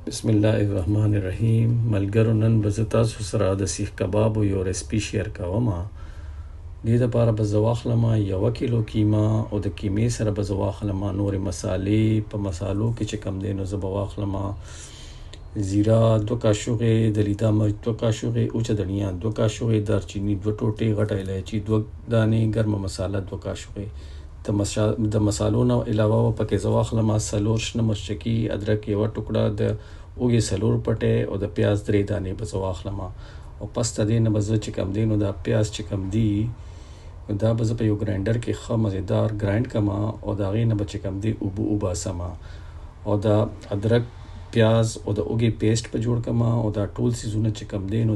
بسم الله الرحمن الرحیم. ملګرو، نن به زه تاسو سره د سیخ کبابو یو ریسپي شیر کوم. دې دپاره به زه واخلم 1 کیلو کیمه او د کیمې سره به زه واخلم نورې مسالې. په مسالو کې چې کم دی نو زه به واخلم زیره 2 کاشوغې، د لیدا مرچ 2 کاشوغې، اوچه دھنیا 2 کاشوغې، دارچینی 2 ټوټې، غټه الایچي 2 دانې، ګرمه مساله 2 کاشوغې. د مسالو نه علاوه پکې زه واخلم 4 شنه مرچکي، ادرک 1 ټوکړه، د اوږې 4 پټې او د پیاز 3 دانې به زه واخلم. او پس د دې نه به زه چې کم دی نو دا پیاز چې کم دی دا به زه په یو ګرایندر کې ښه مزیدار ګرایند کړم او د هغې نه به چې کم دی اوبه وباسم او د ادرک، پیاز او د اوږې پیسټ به جوړ کړم او دا ټول څیزونه چې کم دی نو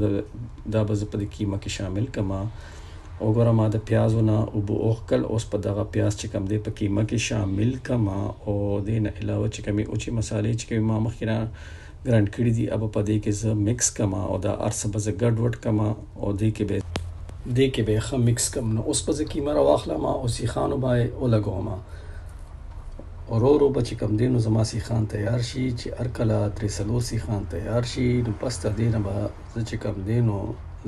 دا به زه په دې کیمه کې شامل کړم. وګوره ما د پیازو نه اوبه اوښکل، اوس په دغه پیاز چې کم دی په کیمه کې شامل کړم او دې نه علاوه چې کمې اوچې مسالې چې کومې ما مخکې نه ګرایند کړي دي هغه په دې کې زه مکس کړم او دا هر څه به زه ګډ وډ کړم او دې کې به یې ښه مکس کړم. نو اوس به زه کیمه راواخلم او سیخانو به یې ولګوم. ورو به چې کم دی نو زما سیخان تیار شي، چې هر کله 3-4 سیخان تیار شي نو پس د دې نه به زه چې کم دی نو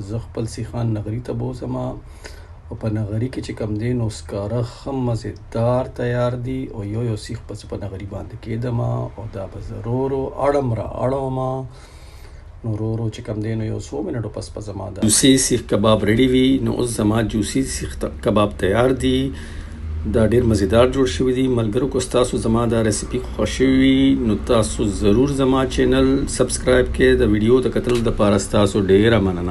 زه خپل سیخان نغري ته بوځم او په نغري کې چې کم دی نو سکاره ښه مزیدار تیار دي او یو سیخ پس په نغري باندې کېږدم او دا به زه ورو اړوم نو ورو چې کم دی نو یو څو منټو پس په زما دا جوسي سیخ کباب ریډي وي. نو اوس زما جوسي سیخ کباب تیار دي، دا ډیر مزیدار جوړ شوی دی. ملګرو کو تاسو زما دا ریسیپي خوښ شوی نو تاسو ضرور زما چینل سبسکرایب کړئ. د ویډیو د کتلو لپاره تاسو ډیره مننه.